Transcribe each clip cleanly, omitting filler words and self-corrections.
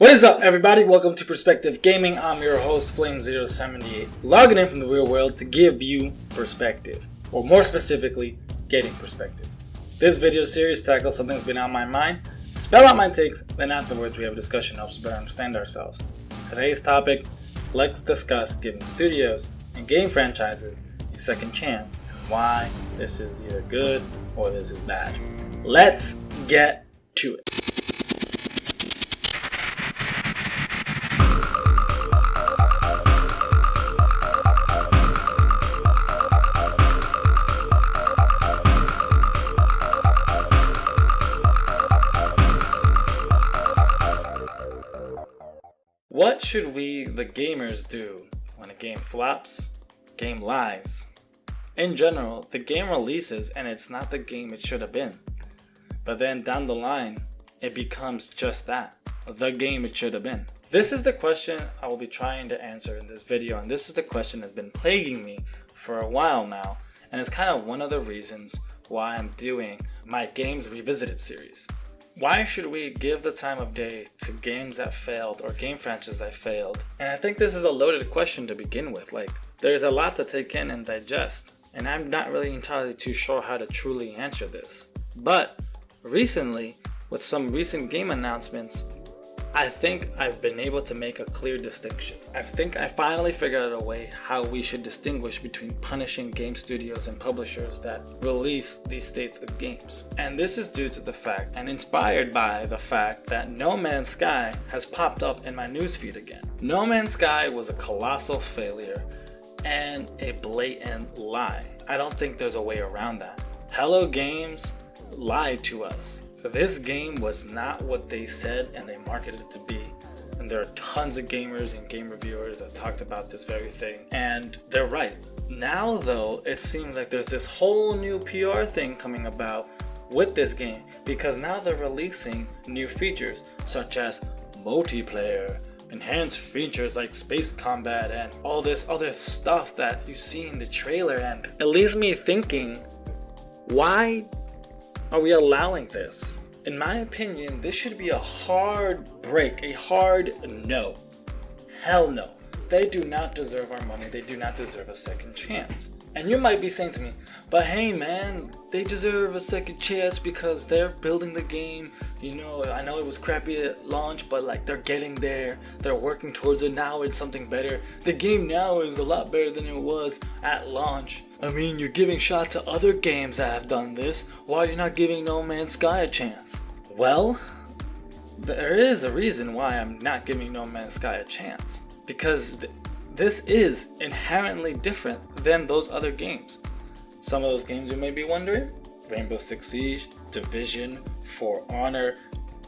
What is up, everybody? Welcome to Perspective Gaming. I'm your host, Flame078, logging in from the real world to give you perspective, or more specifically, getting perspective. This video series tackles something that's been on my mind, spell out my takes, then afterwards we have a discussion that helps us better understand ourselves. Today's topic, let's discuss giving studios and game franchises a second chance and why this is either good or this is bad. Let's get to it. What should we, the gamers, do when a game flops, game lies? In general, the game releases and it's not the game it should have been. But then down the line, it becomes just that, the game it should have been. This is the question I will be trying to answer in this video, and this is the question that's been plaguing me for a while now, and it's kind of one of the reasons why I'm doing my Games Revisited series. Why should we give the time of day to games that failed or game franchises that failed? And I think this is a loaded question to begin with. There's a lot to take in and digest, and I'm not really entirely too sure how to truly answer this. But recently, with some recent game announcements, I think I've been able to make a clear distinction. I think I finally figured out a way how we should distinguish between punishing game studios and publishers that release these states of games. And this is due to the fact, and inspired by the fact, that No Man's Sky has popped up in my newsfeed again. No Man's Sky was a colossal failure and a blatant lie. I don't think there's a way around that. Hello Games lied to us. This game was not what they said and they marketed it to be. And there are tons of gamers and game reviewers that talked about this very thing. And they're right. Now though, it seems like there's this whole new PR thing coming about with this game, because now they're releasing new features such as multiplayer, enhanced features like space combat, and all this other stuff that you see in the trailer. And it leaves me thinking, why are we allowing this? In my opinion, this should be a hard break, a hard no. Hell no. They do not deserve our money. They do not deserve a second chance. And you might be saying to me, but hey man, they deserve a second chance because they're building the game. You know, I know it was crappy at launch, but they're getting there. They're working towards it. Now it's something better. The game now is a lot better than it was at launch. I mean, you're giving shot to other games that have done this, while you're not giving No Man's Sky a chance. Well, there is a reason why I'm not giving No Man's Sky a chance. Because this is inherently different than those other games. Some of those games you may be wondering: Rainbow Six Siege, Division, For Honor,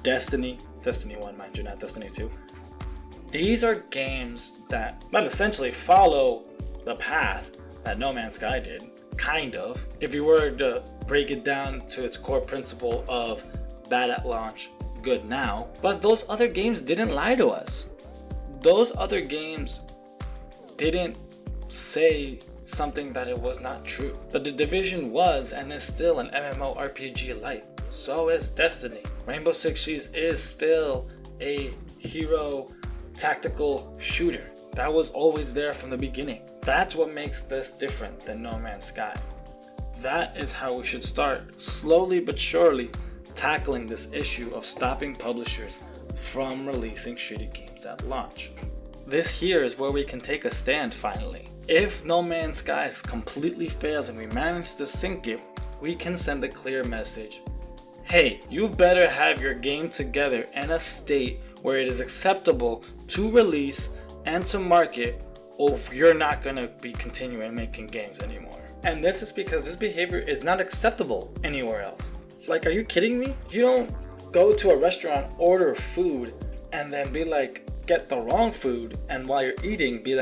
Destiny 1, mind you, not Destiny 2. These are games that essentially follow the path that No Man's Sky did, kind of. If you were to break it down to its core principle of bad at launch, good now. But those other games didn't lie to us. Those other games didn't say something that it was not true. But the Division was and is still an MMORPG light. So is Destiny. Rainbow Six Siege is still a hero tactical shooter. That was always there from the beginning. That's what makes this different than No Man's Sky. That is how we should start, slowly but surely, tackling this issue of stopping publishers from releasing shitty games at launch. This here is where we can take a stand finally. If No Man's Sky completely fails and we manage to sink it, we can send a clear message. Hey, you better have your game together in a state where it is acceptable to release and to market, or you're not going to be continuing making games anymore. And this is because this behavior is not acceptable anywhere else. Are you kidding me? You don't go to a restaurant, order food, and then be get the wrong food, and while you're eating be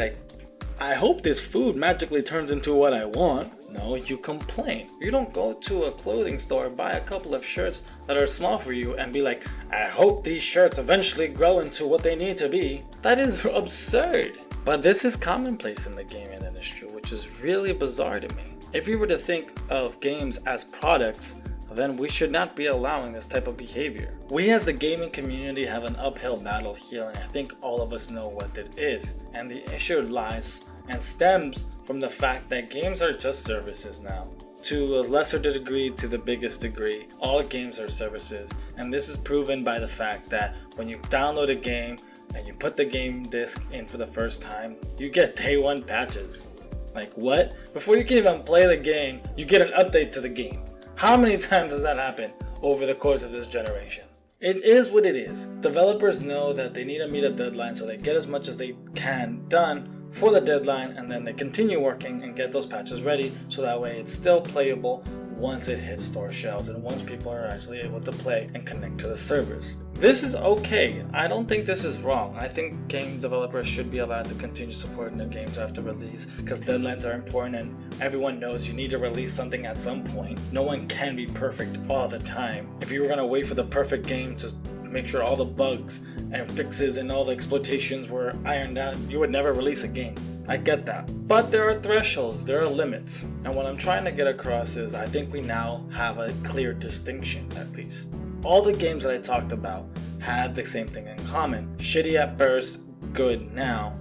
I hope this food magically turns into what I want. No, you complain. You don't go to a clothing store, buy a couple of shirts that are small for you, and be I hope these shirts eventually grow into what they need to be. That is absurd. But this is commonplace in the gaming industry, which is really bizarre to me. If you were to think of games as products, then we should not be allowing this type of behavior. We as the gaming community have an uphill battle here, and I think all of us know what it is. And the issue lies and stems from the fact that games are just services now. To a lesser degree, to the biggest degree, all games are services. And this is proven by the fact that when you download a game and you put the game disc in for the first time, you get day one patches. Like what? Before you can even play the game, you get an update to the game. How many times does that happen over the course of this generation? It is what it is. Developers know that they need to meet a deadline, so they get as much as they can done for the deadline, and then they continue working and get those patches ready so that way it's still playable once it hits store shelves and once people are actually able to play and connect to the servers. This is okay. I don't think this is wrong. I think game developers should be allowed to continue supporting their games after release because deadlines are important and everyone knows you need to release something at some point. No one can be perfect all the time. If you were going to wait for the perfect game to make sure all the bugs and fixes and all the exploitations were ironed out, you would never release a game. I get that. But there are thresholds, there are limits. And what I'm trying to get across is I think we now have a clear distinction, at least. All the games that I talked about have the same thing in common. Shitty at first, good now.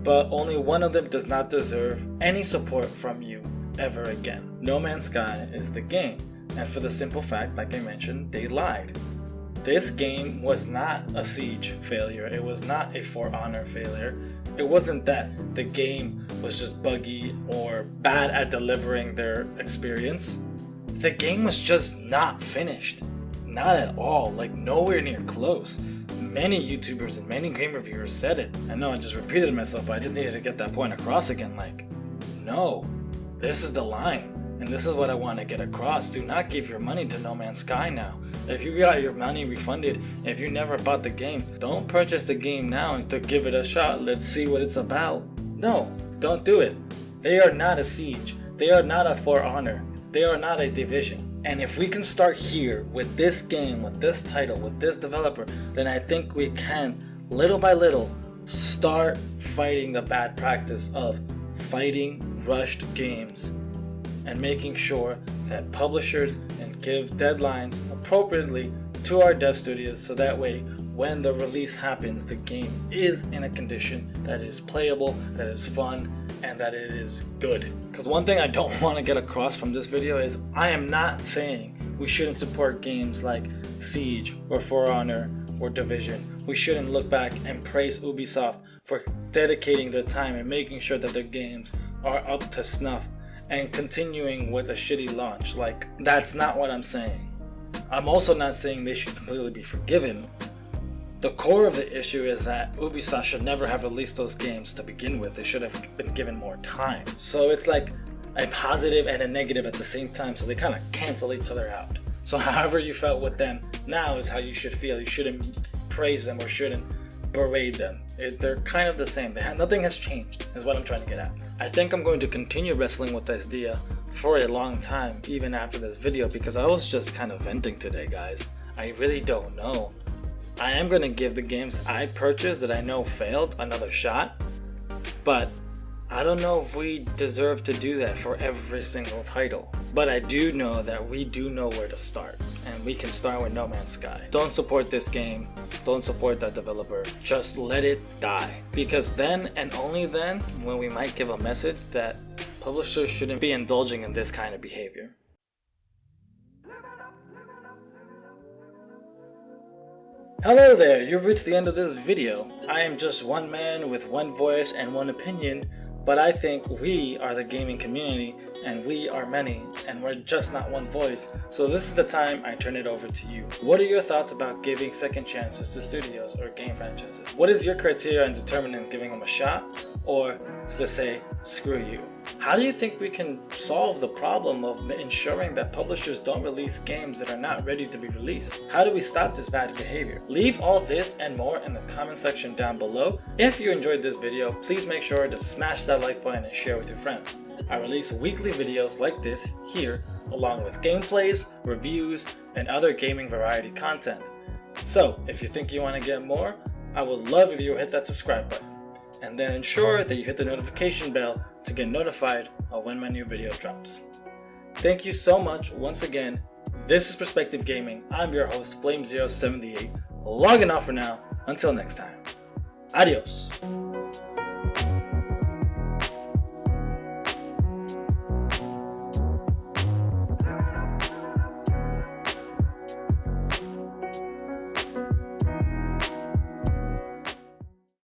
But only one of them does not deserve any support from you ever again. No Man's Sky is the game. And for the simple fact, like I mentioned, they lied. This game was not a Siege failure. It was not a For Honor failure. It wasn't that the game was just buggy or bad at delivering their experience. The game was just not finished. Not at all, like nowhere near close. Many YouTubers and many game reviewers said it. I know I just repeated myself, but I just needed to get that point across again. Like, no, this is the line. And this is what I want to get across. Do not give your money to No Man's Sky now. If you got your money refunded, and if you never bought the game, don't purchase the game now and to give it a shot. Let's see what it's about. No, don't do it. They are not a Siege. They are not a For Honor. They are not a Division. And if we can start here with this game, with this title, with this developer, then I think we can, little by little, start fighting the bad practice of fighting rushed games and making sure that publishers and give deadlines appropriately to our dev studios so that way when the release happens, the game is in a condition that is playable, that is fun, and that it is good. Because one thing I don't want to get across from this video is I am not saying we shouldn't support games like Siege or For Honor or Division. We shouldn't look back and praise Ubisoft for dedicating their time and making sure that their games are up to snuff and continuing with a shitty launch. Like, that's not what I'm saying. I'm also not saying they should completely be forgiven. The core of the issue is that Ubisoft should never have released those games to begin with. They should have been given more time. So it's like a positive and a negative at the same time, so they kind of cancel each other out. So however you felt with them now is how you should feel. You shouldn't praise them or shouldn't berate them. They're kind of the same. Nothing has changed is what I'm trying to get at. I think I'm going to continue wrestling with this idea for a long time, even after this video, because I was just kind of venting today, guys. I really don't know. I am going to give the games I purchased that I know failed another shot, but I don't know if we deserve to do that for every single title. But I do know that we do know where to start, and we can start with No Man's Sky. Don't support this game, don't support that developer, just let it die. Because then, and only then, when we might give a message that publishers shouldn't be indulging in this kind of behavior. Hello there, you've reached the end of this video. I am just one man with one voice and one opinion, but I think we are the gaming community and we are many and we're just not one voice. So this is the time I turn it over to you. What are your thoughts about giving second chances to studios or game franchises? What is your criteria in determining giving them a shot or to say screw you? How do you think we can solve the problem of ensuring that publishers don't release games that are not ready to be released? How do we stop this bad behavior? Leave all this and more in the comment section down below. If you enjoyed this video, please make sure to smash that like button and share with your friends. I release weekly videos like this here, along with gameplays, reviews, and other gaming variety content. So if you think you want to get more, I would love if you would hit that subscribe button. And then ensure that you hit the notification bell to get notified of when my new video drops. Thank you so much once again. This is Perspective Gaming. I'm your host, Flame078, logging off for now. Until next time. Adios.